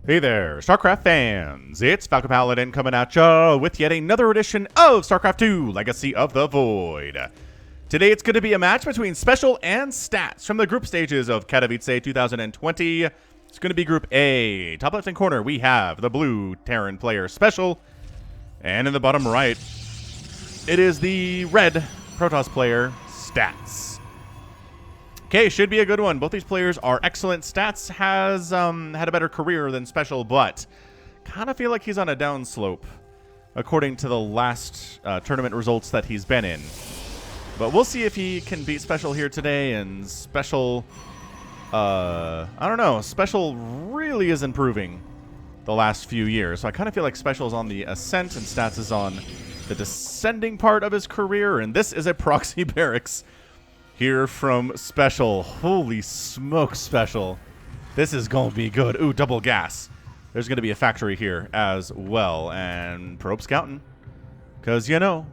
Hey there, StarCraft fans! It's Falcon Paladin coming at ya with yet another edition of StarCraft 2 Legacy of the Void. Today it's going to be a match between SpeCial and Stats from the group stages of Katowice 2020. It's going to be Group A. Top left-hand corner we have the blue Terran player SpeCial, and in the bottom right it is the red Protoss player Stats. Okay, should be a good one. Both these players are excellent. Stats has had a better career than SpeCial, but kind of feel like he's on a downslope according to the last tournament results that he's been in. But we'll see if he can beat SpeCial here today. And SpeCial, I don't know, SpeCial really is improving the last few years. So I kind of feel like SpeCial is on the ascent and Stats is on the descending part of his career. And this is a proxy barracks here from SpeCial. Holy smoke, SpeCial. This is going to be good. Ooh, double gas. There's going to be a factory here as well. And probe scouting. Because, you know,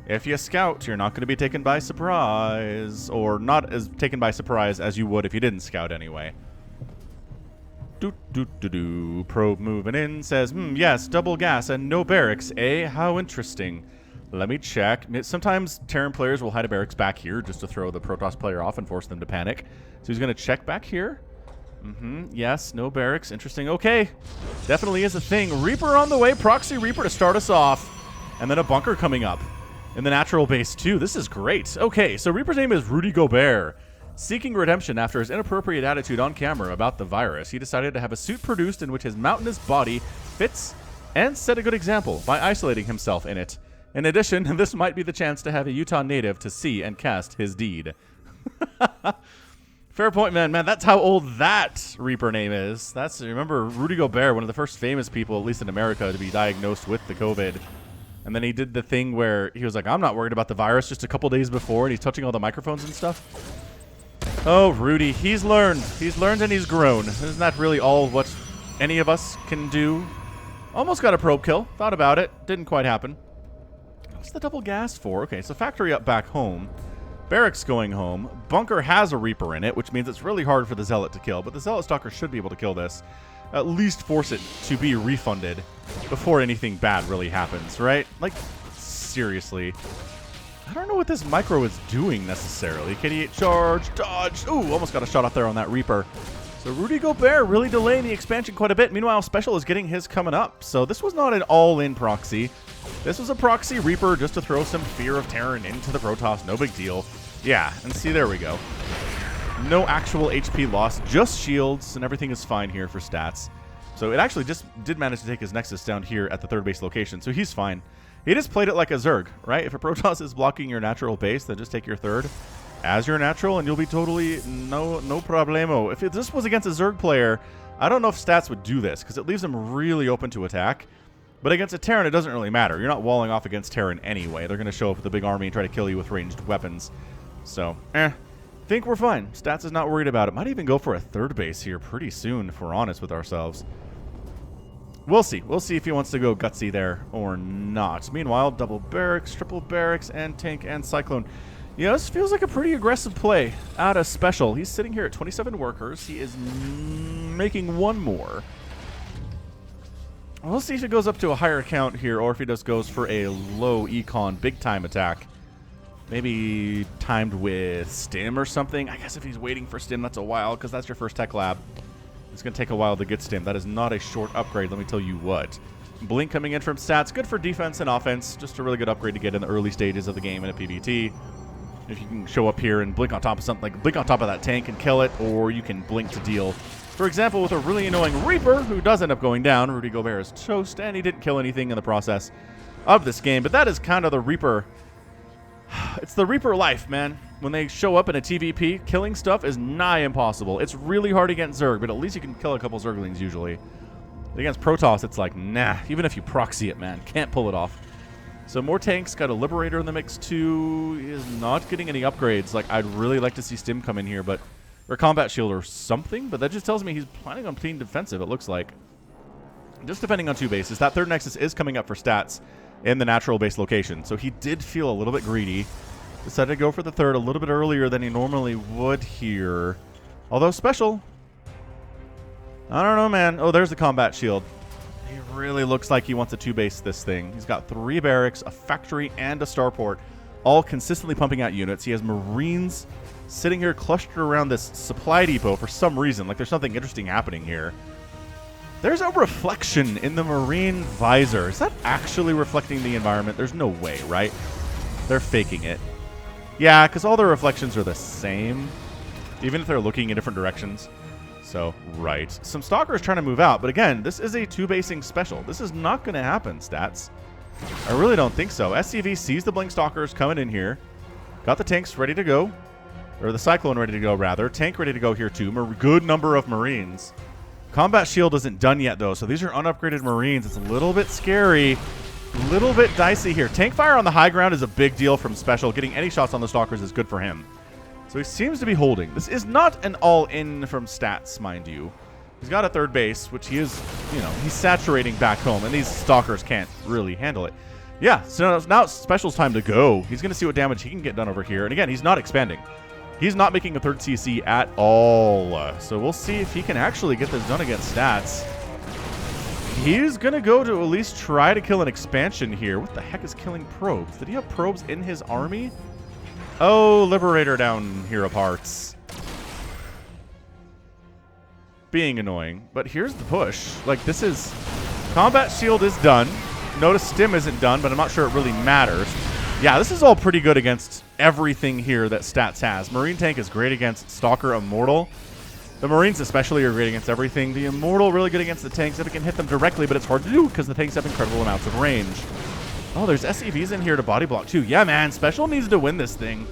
if you scout, you're not going to be taken by surprise. Or not as taken by surprise as you would if you didn't scout anyway. Probe moving in. Says, yes, double gas and no barracks, eh? How interesting. Let me check. Sometimes Terran players will hide a barracks back here just to throw the Protoss player off and force them to panic. So he's going to check back here. Yes, no barracks. Interesting. Okay. Definitely is a thing. Reaper on the way. Proxy Reaper to start us off. And then a bunker coming up in the natural base too. This is great. Okay, so Reaper's name is Rudy Gobert. Seeking redemption after his inappropriate attitude on camera about the virus, he decided to have a suit produced in which his mountainous body fits and set a good example by isolating himself in it. In addition, this might be the chance to have a Utah native to see and cast his deed. Fair point, man. Man, that's how old that Reaper name is. That's, remember, Rudy Gobert, one of the first famous people, at least in America, to be diagnosed with the COVID. And then he did the thing where he was like, I'm not worried about the virus, just a couple days before, and he's touching all the microphones and stuff. Oh, Rudy, he's learned. He's learned and he's grown. Isn't that really all what any of us can do? Almost got a probe kill. Thought about it. Didn't quite happen. What's the double gas for? Okay, so factory up back home. Barracks going home. Bunker has a Reaper in it, which means it's really hard for the Zealot to kill. But the Zealot Stalker should be able to kill this. At least force it to be refunded before anything bad really happens, right? Like, seriously. I don't know what this micro is doing necessarily. KD8 charge, dodge. Ooh, almost got a shot off there on that Reaper. So Rudy Gobert really delaying the expansion quite a bit. Meanwhile, SpeCial is getting his coming up. So this was not an all-in proxy. This was a proxy Reaper just to throw some fear of Terran into the Protoss. No big deal. Yeah, and see, there we go. No actual HP loss, just shields, and everything is fine here for Stats. So it actually just did manage to take his Nexus down here at the third base location, so he's fine. He just played it like a Zerg, right? If a Protoss is blocking your natural base, then just take your third as your natural, and you'll be totally no problemo. If this was against a Zerg player, I don't know if Stats would do this, because it leaves them really open to attack. But against a Terran, it doesn't really matter. You're not walling off against Terran anyway. They're going to show up with a big army and try to kill you with ranged weapons. So, think we're fine. Stats is not worried about it. Might even go for a third base here pretty soon, if we're honest with ourselves. We'll see. We'll see if he wants to go gutsy there or not. Meanwhile, double barracks, triple barracks, and tank and cyclone. Yeah, this feels like a pretty aggressive play out of SpeCial. He's sitting here at 27 workers. He is making one more. We'll see if it goes up to a higher count here or if he just goes for a low econ big time attack. Maybe timed with Stim or something. I guess if he's waiting for Stim, that's a while because that's your first tech lab. It's going to take a while to get Stim. That is not a short upgrade, let me tell you what. Blink coming in from Stats. Good for defense and offense. Just a really good upgrade to get in the early stages of the game in a PvT. If you can show up here and blink on top of something, like blink on top of that tank and kill it, or you can blink to deal. For example, with a really annoying Reaper, who does end up going down. Rudy Gobert is toast, and he didn't kill anything in the process of this game. But that is kind of the Reaper. It's the Reaper life, man. When they show up in a TVP, killing stuff is nigh impossible. It's really hard against Zerg, but at least you can kill a couple Zerglings usually. Against Protoss, it's like, nah. Even if you proxy it, man, can't pull it off. So more tanks, got a Liberator in the mix too. He is not getting any upgrades. Like, I'd really like to see Stim come in here, but... or Combat Shield or something, but that just tells me he's planning on playing defensive, it looks like. Just depending on two bases. That third Nexus is coming up for Stats in the natural base location. So he did feel a little bit greedy. Decided to go for the third a little bit earlier than he normally would here. Although SpeCial I don't know, man. Oh, there's the combat shield. He really looks like he wants to 2-base this thing. He's got 3 barracks, a factory, and a starport, all consistently pumping out units. He has Marines sitting here clustered around this supply depot for some reason. Like there's something interesting happening here. There's a reflection in the Marine visor. Is that actually reflecting the environment? There's no way, right? They're faking it. Yeah, because all the reflections are the same, even if they're looking in different directions. So, right. Some Stalkers trying to move out, but again, this is a 2-basing special. This is not going to happen, Stats. I really don't think so. SCV sees the Blink Stalkers coming in here. Got the tanks ready to go. Or the Cyclone ready to go, rather. Tank ready to go here, too. Good number of Marines. Combat Shield isn't done yet, though, so these are unupgraded Marines. It's a little bit scary. A little bit dicey here. Tank fire on the high ground is a big deal from Special. Getting any shots on the Stalkers is good for him. So he seems to be holding. This is not an all-in from Stats, mind you. He's got a 3rd base, which he is, you know, he's saturating back home, and these Stalkers can't really handle it. Yeah, so now it's Special's time to go. He's going to see what damage he can get done over here. And again, he's not expanding. He's not making a 3rd CC at all. So we'll see if he can actually get this done against Stats. He's going to go to at least try to kill an expansion here. What the heck is killing probes? Did he have probes in his army? Oh, Liberator down here of hearts. Being annoying. But here's the push. Like, this is... Combat Shield is done. Notice Stim isn't done, but I'm not sure it really matters. Yeah, this is all pretty good against everything here that Stats has. Marine Tank is great against Stalker Immortal. The Marines especially are great against everything. The Immortal really good against the tanks if it can hit them directly, but it's hard to do because the tanks have incredible amounts of range. Oh, there's SCVs in here to body block too. Yeah, man, Special needs to win this thing.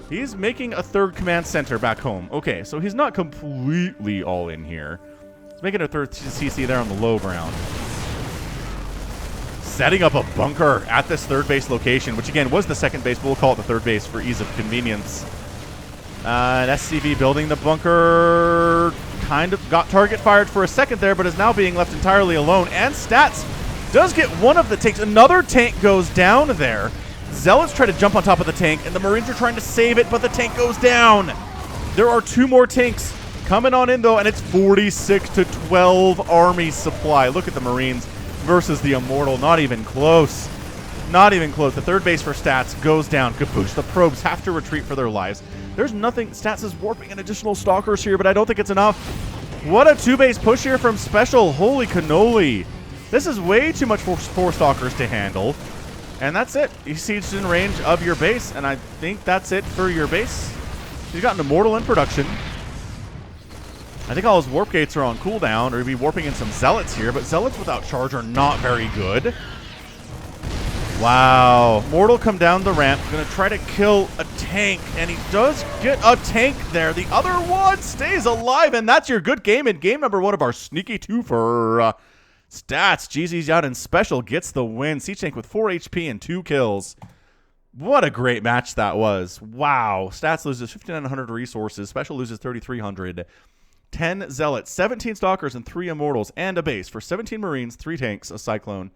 He's making a 3rd command center back home. Okay, so he's not completely all in here. He's making a 3rd CC there on the low ground. Setting up a bunker at this 3rd base location, which again was the 2nd base, but we'll call it the 3rd base for ease of convenience. An SCV building the bunker, kind of got target fired for a second there, but is now being left entirely alone. And Stats does get one of the tanks. Another tank goes down there. Zealots try to jump on top of the tank, and the Marines are trying to save it, but the tank goes down. There are 2 more tanks coming on in, though, and it's 46 to 12 army supply. Look at the Marines versus the Immortal. Not even close. Not even close. The 3rd base for Stats goes down. Kapoosh. The probes have to retreat for their lives. There's nothing. Stats is warping in additional Stalkers here, but I don't think it's enough. What a 2-base push here from Special. Holy cannoli. This is way too much for 4 Stalkers to handle. And that's it. You sieged in range of your base, and I think that's it for your base. He's got an Immortal in production. I think all his warp gates are on cooldown, or he'd be warping in some Zealots here, but Zealots without charge are not very good. Wow. Mortal come down the ramp, going to try to kill a tank, and he does get a tank there. The other one stays alive, and that's your good game in game number 1 of our sneaky twofer. Stats, GZ's out, and Special gets the win. Siege Tank with 4 HP and 2 kills. What a great match that was. Wow. Stats loses 1,500 resources. Special loses 3,300. 10 Zealots, 17 Stalkers, and 3 Immortals, and a base for 17 Marines, 3 tanks, a Cyclone,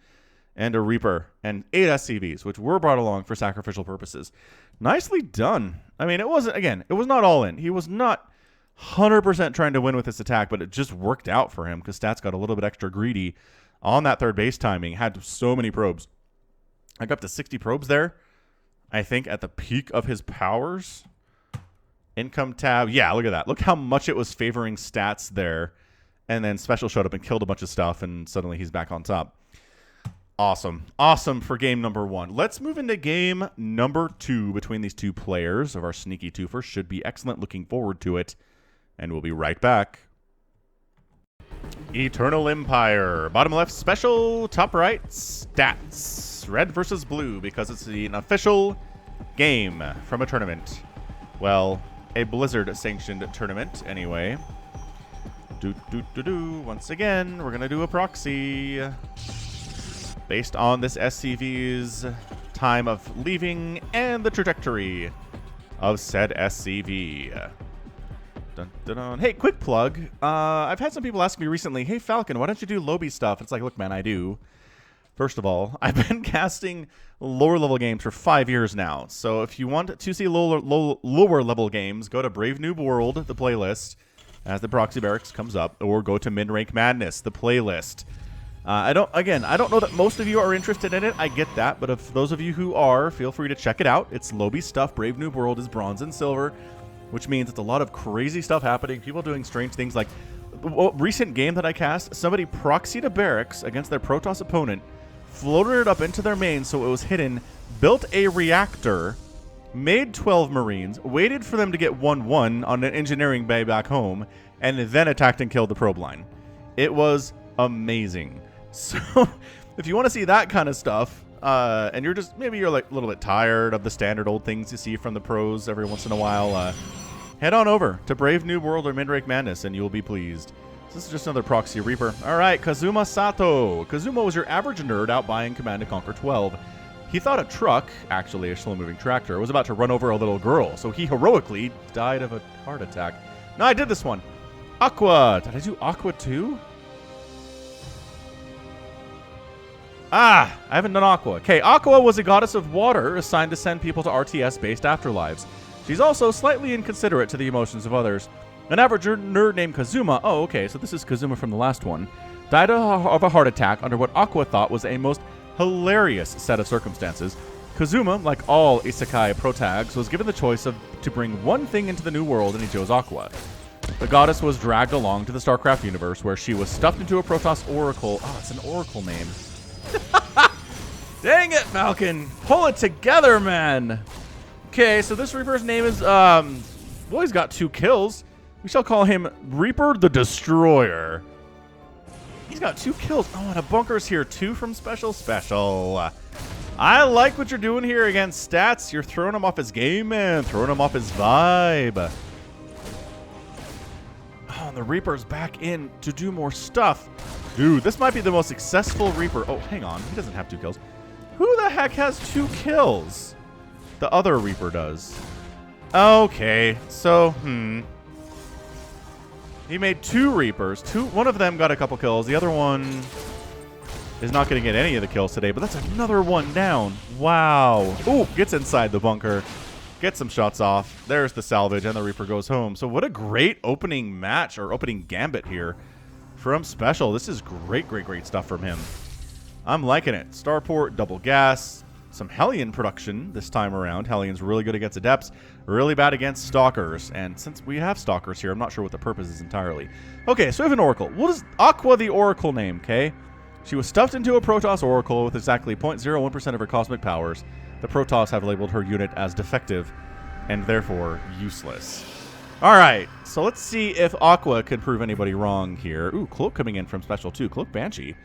and a Reaper, and 8 SCVs, which were brought along for sacrificial purposes. Nicely done. I mean, it wasn't, again, it was not all in. He was not 100% trying to win with this attack, but it just worked out for him because Stats got a little bit extra greedy on that 3rd base timing. Had so many probes. I got up to 60 probes there, I think, at the peak of his powers. Income tab. Yeah, look at that. Look how much it was favoring Stats there. And then Special showed up and killed a bunch of stuff, and suddenly he's back on top. Awesome. Awesome for game number 1. Let's move into game number 2 between these 2 players of our sneaky twofer. Should be excellent. Looking forward to it. And we'll be right back. Eternal Empire. Bottom left, Special. Top right, Stats. Red versus blue because it's an official game from a tournament. Well, a Blizzard-sanctioned tournament, anyway. Once again, we're going to do a proxy based on this SCV's time of leaving and the trajectory of said SCV. Dun, dun, dun. Hey, quick plug. I've had some people ask me recently, hey, Falcon, why don't you do lobby stuff? It's like, look, man, I do. First of all, I've been casting lower level games for 5 years now. So if you want to see lower level games, go to Brave New World, the playlist. as the proxy barracks comes up, or go to Mid-Rank Madness, the playlist. I don't know that most of you are interested in it. I get that, but if those of you who are, feel free to check it out. It's Lobby stuff. Brave New World is bronze and silver, which means it's a lot of crazy stuff happening. People doing strange things like recent game that I cast, somebody proxied a barracks against their Protoss opponent, floated it up into their main so it was hidden, built a reactor, made 12 Marines, waited for them to get 1-1 on an engineering bay back home, and then attacked and killed the probe line. It was amazing. So, if you want to see that kind of stuff, and you're just, maybe you're like a little bit tired of the standard old things you see from the pros every once in a while, head on over to Brave New World or Mid-Rank Madness, and you'll be pleased. This is just another Proxy Reaper. All right, Kazuma Sato. Kazuma was your average nerd out buying Command & Conquer 12. He thought a truck, actually a slow-moving tractor, was about to run over a little girl, so he heroically died of a heart attack. No, I did this one. Aqua. Did I do Aqua too? I haven't done Aqua. Okay, Aqua was a goddess of water assigned to send people to RTS-based afterlives. She's also slightly inconsiderate to the emotions of others. An average nerd named Kazuma, oh, okay, so this is Kazuma from the last one, died of a heart attack under what Aqua thought was a most hilarious set of circumstances. Kazuma, like all isekai protags, was given the choice to bring one thing into the new world, and he chose Aqua. The goddess was dragged along to the StarCraft universe, where she was stuffed into a Protoss oracle. Oh, it's an oracle name. Dang it, Falcon. Pull it together, man. Okay, so this Reaper's name is, well, he's got 2 kills. We shall call him Reaper the Destroyer. He's got 2 kills. Oh, and a bunker's here, too, from SpeCial. I like what you're doing here against Stats. You're throwing him off his game, man. Throwing him off his vibe. Oh, and the Reaper's back in to do more stuff. Dude, this might be the most successful Reaper. Oh, hang on. He doesn't have 2 kills. Who the heck has 2 kills? The other Reaper does. Okay, so, he made 2 Reapers. One of them got a couple kills. The other one is not going to get any of the kills today, but that's another one down. Wow. Ooh, gets inside the bunker. Gets some shots off. There's the salvage, and the Reaper goes home. So what a great opening match, or opening gambit here from SpeCial. This is great, great, great stuff from him. I'm liking it. Starport, double gas, some Hellion production this time around. Hellion's really good against Adepts, really bad against Stalkers. And since we have Stalkers here, I'm not sure what the purpose is entirely. Okay, so we have an Oracle. What is Aqua the Oracle name, okay? She was stuffed into a Protoss Oracle with exactly 0.01% of her cosmic powers. The Protoss have labeled her unit as defective and therefore useless. All right, so let's see if Aqua can prove anybody wrong here. Ooh, Cloak coming in from SpeCial 2. Cloak Banshee,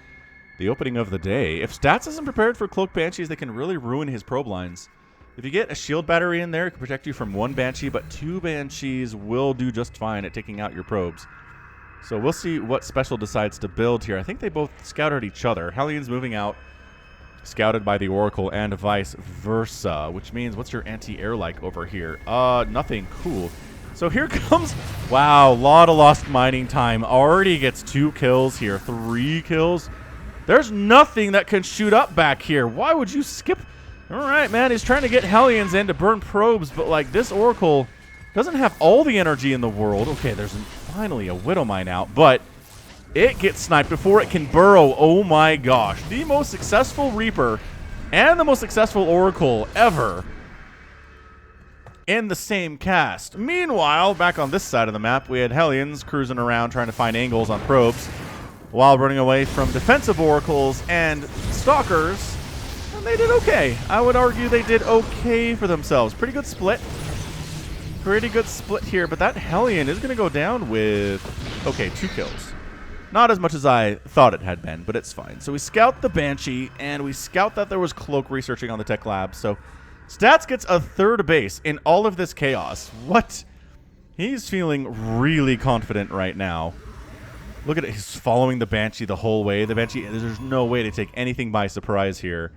the opening of the day. If Stats isn't prepared for Cloak Banshees, they can really ruin his probe lines. If you get a shield battery in there, it can protect you from 1 Banshee, but 2 Banshees will do just fine at taking out your probes. So we'll see what SpeCial decides to build here. I think they both scouted each other. Hellion's moving out, scouted by the Oracle, and vice versa, which means what's your anti-air like over here? Nothing. Cool. So here comes, wow, lot of lost mining time. Already gets 2 kills here, 3 kills. There's nothing that can shoot up back here. Why would you skip? All right, man, he's trying to get Hellions in to burn probes, but like this Oracle doesn't have all the energy in the world. Okay, there's finally a Widow Mine out, but it gets sniped before it can burrow. Oh my gosh, the most successful Reaper and the most successful Oracle ever in the same cast. Meanwhile, back on this side of the map, we had Hellions cruising around trying to find angles on probes while running away from defensive Oracles and Stalkers, and they did okay. I would argue they did okay for themselves. Pretty good split. Pretty good split here, but that Hellion is going to go down with, okay, 2 kills. Not as much as I thought it had been, but it's fine. So we scout the Banshee, and we scout that there was Cloak researching on the tech lab, so Stats gets a 3rd base in all of this chaos. What? He's feeling really confident right now. Look at it. He's following the Banshee the whole way. The Banshee, there's no way to take anything by surprise here.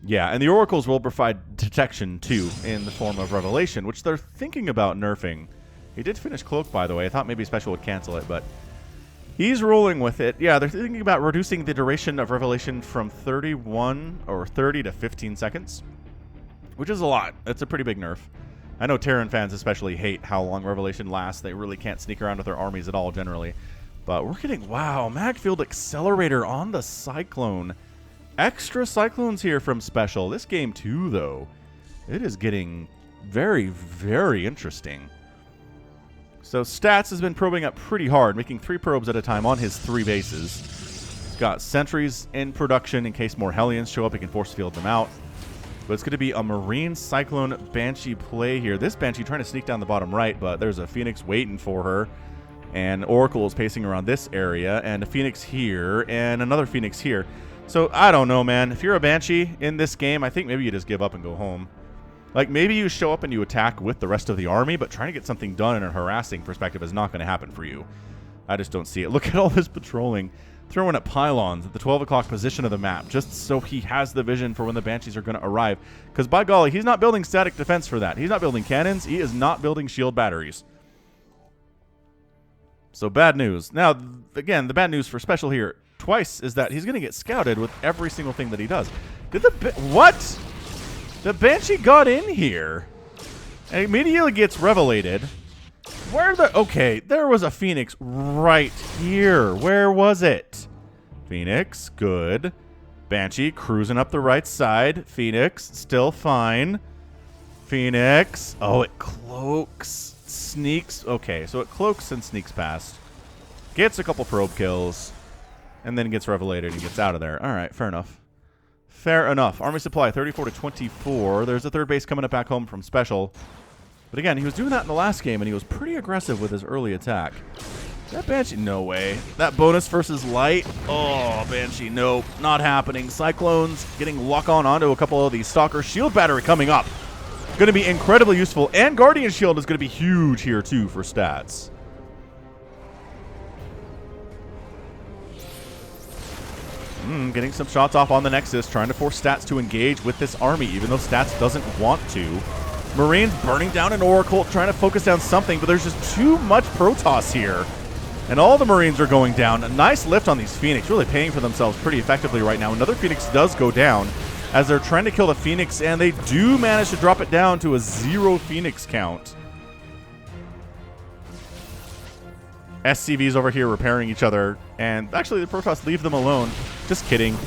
Yeah, and the Oracles will provide detection, too, in the form of Revelation, which they're thinking about nerfing. He did finish Cloak, by the way. I thought maybe SpeCial would cancel it, but he's rolling with it. Yeah, they're thinking about reducing the duration of Revelation from 31 or 30 to 15 seconds. Which is a lot. That's a pretty big nerf. I know Terran fans especially hate how long Revelation lasts. They really can't sneak around with their armies at all generally. But we're getting, wow, Magfield Accelerator on the Cyclone. Extra Cyclones here from SpeCial. This game too, though, it is getting very, very interesting. So Stats has been probing up pretty hard, making 3 probes at a time on his 3 bases. He's got sentries in production in case more Hellions show up. He can force field them out. But it's going to be a Marine Cyclone Banshee play here. This Banshee trying to sneak down the bottom right, but there's a Phoenix waiting for her. And Oracle is pacing around this area, and a Phoenix here, and another Phoenix here. So, I don't know, man. If you're a Banshee in this game, I think maybe you just give up and go home. Like, maybe you show up and you attack with the rest of the army, but trying to get something done in a harassing perspective is not going to happen for you. I just don't see it. Look at all this patrolling. Throwing at pylons at the 12 o'clock position of the map, just so he has the vision for when the Banshees are going to arrive. Because, by golly, he's not building static defense for that. He's not building cannons. He is not building shield batteries. So, bad news. Now, again, the bad news for SpeCial here twice is that he's going to get scouted with every single thing that he does. Did the... What? The Banshee got in here and immediately gets revelated. Where the... Okay, there was a Phoenix right here. Where was it? Phoenix, good. Banshee cruising up the right side. Phoenix, still fine. Phoenix. Oh, it cloaks. Sneaks. Okay, so it cloaks and sneaks past. Gets a couple probe kills. And then gets revelated and gets out of there. All right, fair enough. Fair enough. Army supply, 34 to 24. There's a third base coming up back home from SpeCial. But again, he was doing that in the last game, and he was pretty aggressive with his early attack. That Banshee, no way. That bonus versus light, oh, Banshee, nope, not happening. Cyclones getting lock onto a couple of these Stalkers. Shield Battery coming up. Going to be incredibly useful, and Guardian Shield is going to be huge here, too, for Stats. Getting some shots off on the Nexus, trying to force Stats to engage with this army, even though Stats doesn't want to. Marines burning down an Oracle, trying to focus down something, but there's just too much Protoss here. And all the Marines are going down. A nice lift on these Phoenix, really paying for themselves pretty effectively right now. Another Phoenix does go down as they're trying to kill the Phoenix, and they do manage to drop it down to a 0 Phoenix count. SCVs over here repairing each other, and actually the Protoss leave them alone. Just kidding.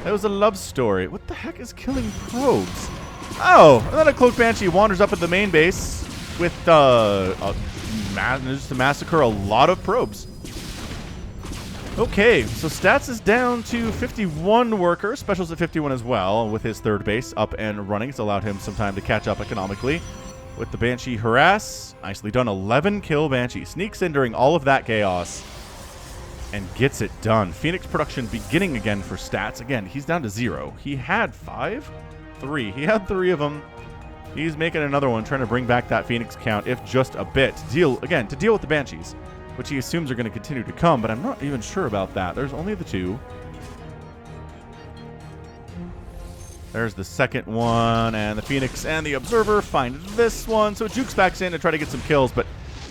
That was a love story. What the heck is killing probes? Oh, and then a Cloak Banshee wanders up at the main base with managed to massacre a lot of probes. Okay, so Stats is down to 51 workers. SpeCial's at 51 as well, with his third base up and running. It's allowed him some time to catch up economically. With the Banshee harass, nicely done. 11 kill Banshee. Sneaks in during all of that chaos and gets it done. Phoenix production beginning again for Stats. Again, he's down to 0. He had 5? 3. He had 3 of them. He's making another one, trying to bring back that Phoenix count, if just a bit. To deal with the Banshees, which he assumes are going to continue to come, but I'm not even sure about that. There's only the 2. There's the second one, and the Phoenix and the Observer find this one. So Jukes backs in to try to get some kills, but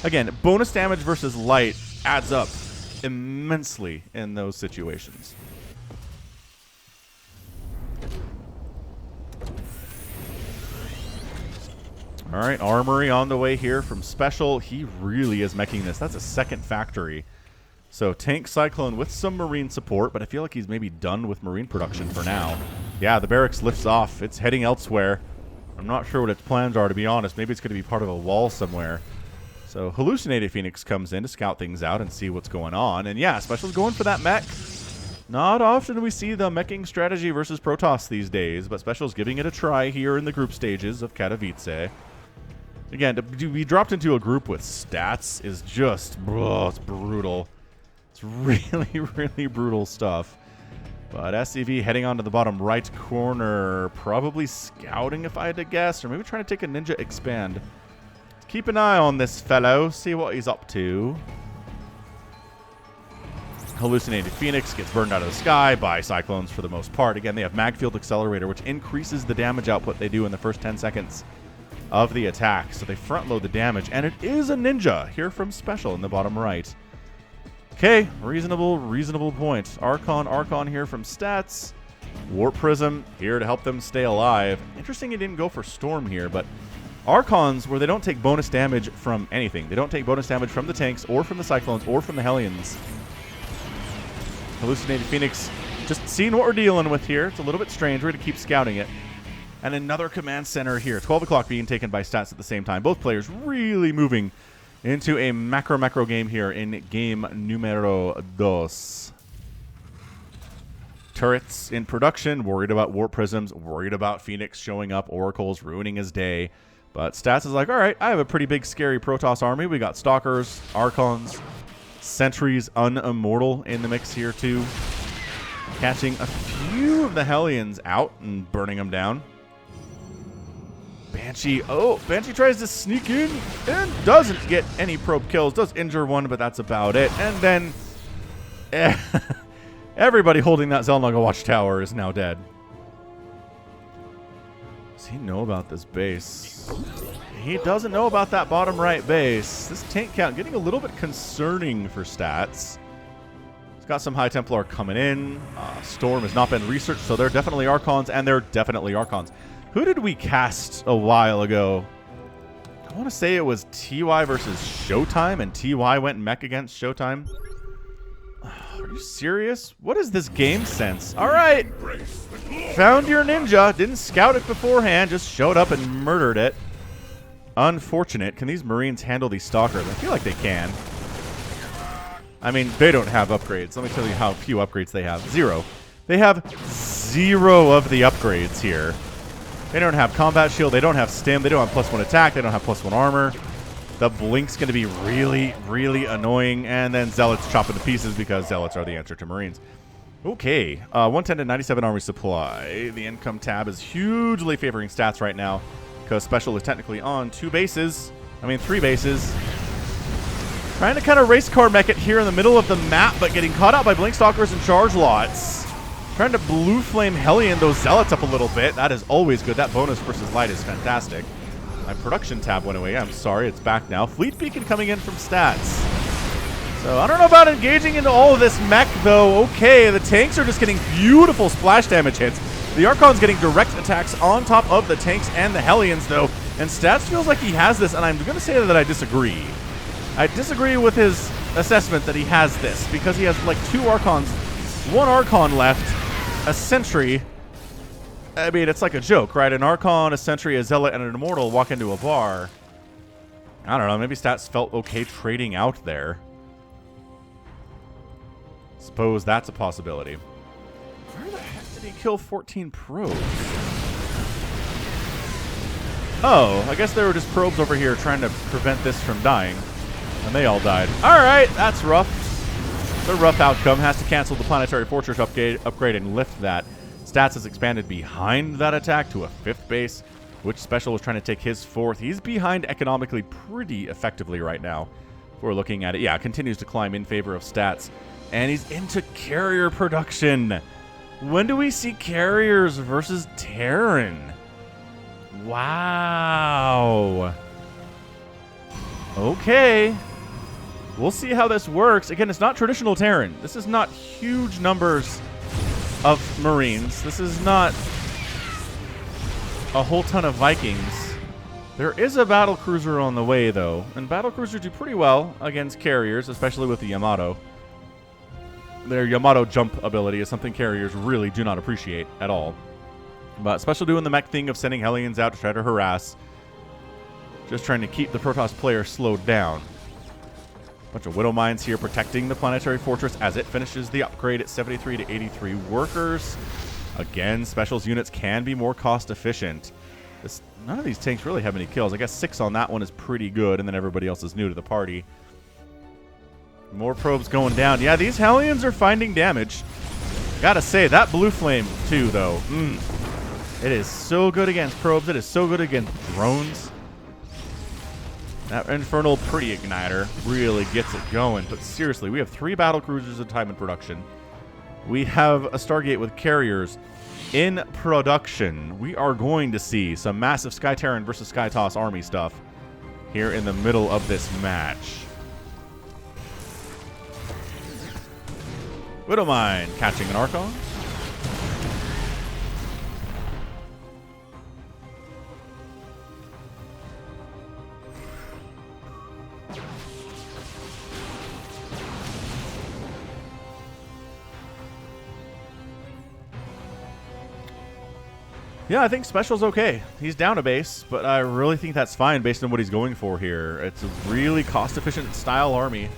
again, bonus damage versus light adds up immensely in those situations. All right, Armory on the way here from SpeCial. He really is meching this. That's a second factory. So Tank Cyclone with some Marine support, but I feel like he's maybe done with Marine production for now. Yeah, the barracks lifts off. It's heading elsewhere. I'm not sure what its plans are, to be honest. Maybe it's going to be part of a wall somewhere. So Hallucinated Phoenix comes in to scout things out and see what's going on. And yeah, SpeCial's going for that mech. Not often we see the meching strategy versus Protoss these days, but SpeCial's giving it a try here in the group stages of Katowice. Again, to be dropped into a group with Stats is just, it's brutal. It's really, really brutal stuff. But SCV heading on to the bottom right corner, probably scouting if I had to guess, or maybe trying to take a Ninja Expand. Let's keep an eye on this fellow, see what he's up to. Hallucinated Phoenix gets burned out of the sky by Cyclones for the most part. Again, they have Magfield Accelerator, which increases the damage output they do in the first 10 seconds of the attack. So they front load the damage, and it is a Ninja here from SpeCial in the bottom right. Okay, reasonable point. Archon here from Stats. Warp Prism here to help them stay alive. Interesting he didn't go for Storm here, but Archons, where they don't take bonus damage from anything. They don't take bonus damage from the tanks or from the Cyclones or from the Hellions. Hallucinated Phoenix, just seeing what we're dealing with here. It's a little bit strange. We're going to keep scouting it. And another command center here. 12 o'clock being taken by stats at the same time. Both players really moving into a macro game here in game numero dos. Turrets in production, worried about Warp Prisms, worried about Phoenix showing up, Oracles ruining his day. But Stats is like, all right, I have a pretty big, scary Protoss army. We got Stalkers, Archons, Sentries, Unimmortal in the mix here too. Catching a few of the Hellions out and burning them down. Banshee, Banshee tries to sneak in and doesn't get any probe kills. Does injure one, but that's about it. And then everybody holding that Xel'Naga Watchtower is now dead. Does he know about this base? He doesn't know about that bottom right base. This tank count getting a little bit concerning for Stats. He's got some High Templar coming in. Storm has not been researched, so they're definitely Archons, and they're definitely Archons. Who did we cast a while ago? I want to say it was TY versus Showtime, and TY went mech against Showtime. Are you serious? What is this game sense? All right. Found your ninja. Didn't scout it beforehand. Just showed up and murdered it. Unfortunate. Can these Marines handle these Stalkers? I feel like they can. I mean, they don't have upgrades. Let me tell you how few upgrades they have. 0. They have 0 of the upgrades here. They don't have combat shield. They don't have stim. They don't have +1 attack. They don't have +1 armor. The blink's going to be really, really annoying. And then Zealots chop into pieces because Zealots are the answer to Marines. Okay. 110 to 97 army supply. The income tab is hugely favoring Stats right now because Special is technically on 2 bases. I mean, 3 bases. Trying to kind of race car mech it here in the middle of the map, but getting caught out by Blink Stalkers and Charge Lots. Trying to Blue Flame Hellion those Zealots up a little bit. That is always good. That bonus versus light is fantastic. My production tab went away. I'm sorry. It's back now. Fleet Beacon coming in from Stats. So I don't know about engaging into all of this mech, though. Okay, the tanks are just getting beautiful splash damage hits. The Archon's getting direct attacks on top of the tanks and the Hellions, though. And Stats feels like he has this, and I'm going to say that I disagree. I disagree with his assessment that he has this, because he has like 2 Archons, 1 Archon left, a Sentry. I mean, it's like a joke, right? An Archon, a Sentry, a Zealot, and an Immortal walk into a bar. I don't know. Maybe Stats felt okay trading out there. Suppose that's a possibility. Where the heck did he kill 14 probes? Oh, I guess there were just probes over here trying to prevent this from dying. And they all died. All right, that's rough. The rough outcome. Has to cancel the Planetary Fortress upgrade and lift that. Stats has expanded behind that attack to a 5th base, which Special was trying to take his 4th. He's behind economically pretty effectively right now. If we're looking at it. Yeah, continues to climb in favor of Stats. And he's into carrier production. When do we see carriers versus Terran? Wow. Okay. We'll see how this works. Again, it's not traditional Terran. This is not huge numbers of Marines. This is not a whole ton of Vikings. There is a battle cruiser on the way, though. And battle cruisers do pretty well against carriers, especially with the Yamato. Their Yamato jump ability is something carriers really do not appreciate at all. But Special doing the mech thing of sending Hellions out to try to harass. Just trying to keep the Protoss player slowed down. Bunch of Widow Mines here protecting the Planetary Fortress as it finishes the upgrade at 73 to 83 workers. Again, Special's units can be more cost efficient. None of these tanks really have any kills. I guess 6 on that one is pretty good, and then everybody else is new to the party. More probes going down. Yeah, these Hellions are finding damage. Gotta say, that Blue Flame, too, though. It is so good against probes. It is so good against drones. That Infernal Pretty Igniter really gets it going. But seriously, we have 3 battle cruisers in time in production. We have a Stargate with carriers in production. We are going to see some massive Sky Terran versus Sky Toss army stuff here in the middle of this match. Widowmine catching an Archon. Yeah, I think Special's okay. He's down a base, but I really think that's fine based on what he's going for here. It's a really cost-efficient style army.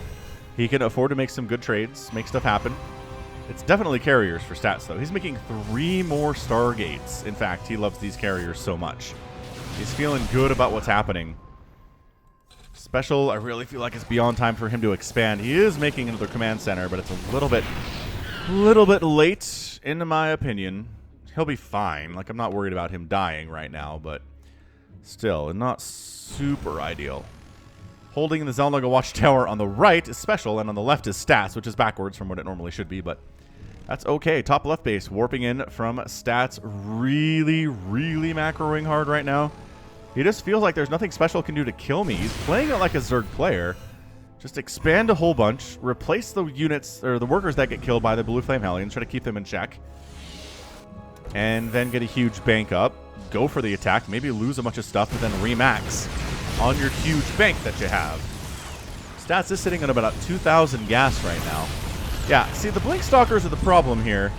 He can afford to make some good trades, make stuff happen. It's definitely carriers for stats, though. He's making 3 more Stargates. In fact, he loves these carriers so much. He's feeling good about what's happening. Special, I really feel like it's beyond time for him to expand. He is making another command center, but it's a little bit late, in my opinion. He'll be fine. Like, I'm not worried about him dying right now, but still, not super ideal. Holding the Xel'Naga Watchtower on the right is Special, and on the left is Stats, which is backwards from what it normally should be, but that's okay. Top left base, warping in from Stats. Really macroing hard right now. He just feels like there's nothing Special can do to kill me. He's playing it like a Zerg player. Just expand a whole bunch, replace the units, or the workers that get killed by the Blue Flame Hellions, try to keep them in check. And then get a huge bank up, go for the attack, maybe lose a bunch of stuff, but then remax on your huge bank that you have. Stats is sitting at about 2,000 gas right now. Yeah, see, the Blink Stalkers are the problem here.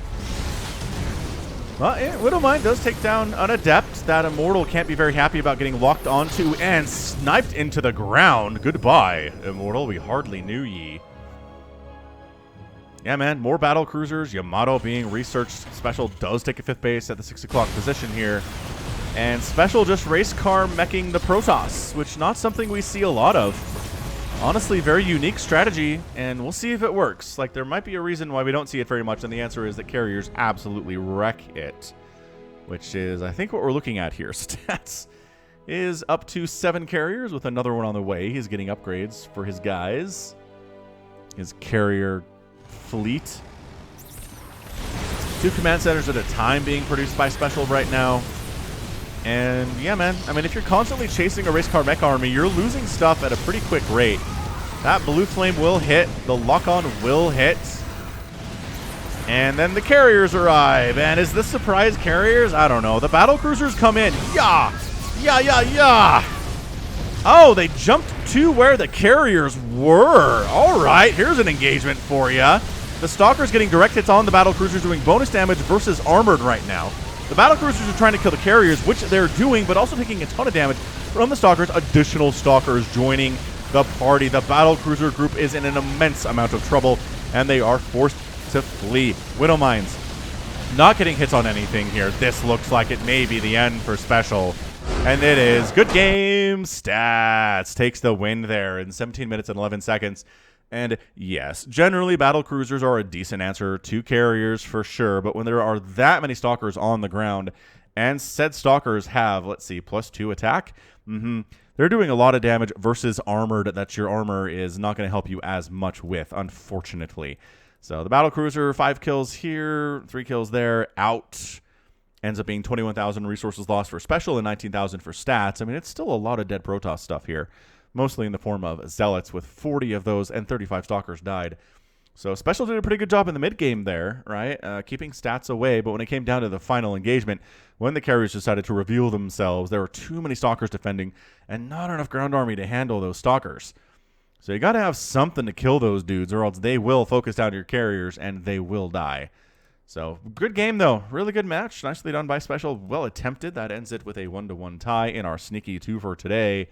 Well, yeah, Widowmine does take down an Adept. That Immortal can't be very happy about getting locked onto and sniped into the ground. Goodbye, Immortal. We hardly knew ye. Yeah, man, more battle cruisers. Yamato being researched. Special does take a 5th base at the 6 o'clock position here. And Special just race car meching the Protoss, which not something we see a lot of. Honestly, very unique strategy, and we'll see if it works. Like, there might be a reason why we don't see it very much, and the answer is that carriers absolutely wreck it. Which is, I think, what we're looking at here. Stats is up to 7 carriers with another one on the way. He's getting upgrades for his guys. His carrier fleet. 2 command centers at a time being produced by Special right now. And yeah, man, I mean, if you're constantly chasing a race car mech army, you're losing stuff at a pretty quick rate. That Blue Flame will hit. The lock-on will hit. And then the carriers arrive. And is this surprise carriers? I don't know. The battle cruisers come in. Yeah! Oh, they jumped to where the carriers were. All right, here's an engagement for you. The Stalker's getting direct hits on the battle cruisers, doing bonus damage versus armored right now. The battle cruisers are trying to kill the carriers, which they're doing, but also taking a ton of damage from the Stalkers. Additional Stalkers joining the party. The battle cruiser group is in an immense amount of trouble, and they are forced to flee. Widowmines not getting hits on anything here. This looks like it may be the end for Special. And it is. Good game. Stats takes the win there in 17 minutes and 11 seconds. And yes, generally battle cruisers are a decent answer to carriers for sure, but when there are that many Stalkers on the ground, and said Stalkers have, let's see, +2 attack, they're doing a lot of damage versus armored that your armor is not going to help you as much with, unfortunately. So the battle cruiser, 5 kills here, 3 kills there, out. Ends up being 21,000 resources lost for Special and 19,000 for Stats. I mean, it's still a lot of dead Protoss stuff here. Mostly in the form of Zealots, with 40 of those and 35 Stalkers died. So Special did a pretty good job in the mid-game there, right? Keeping Stats away, but when it came down to the final engagement, when the carriers decided to reveal themselves, there were too many Stalkers defending and not enough ground army to handle those Stalkers. So you got to have something to kill those dudes, or else they will focus down your carriers and they will die. So good game, though. Really good match. Nicely done by Special. Well attempted. That ends it with a 1-1 tie in our sneaky 2 for today.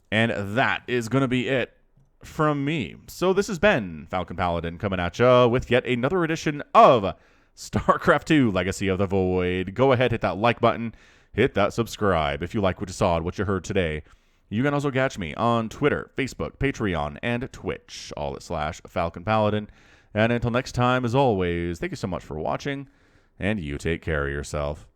And that is going to be it from me. So this has been Falcon Paladin coming at ya with yet another edition of StarCraft 2 Legacy of the Void. Go ahead, hit that like button, hit that subscribe if you like what you saw and what you heard today. You can also catch me on Twitter, Facebook, Patreon, and Twitch, all at /Falcon Paladin. And until next time, as always, thank you so much for watching, and you take care of yourself.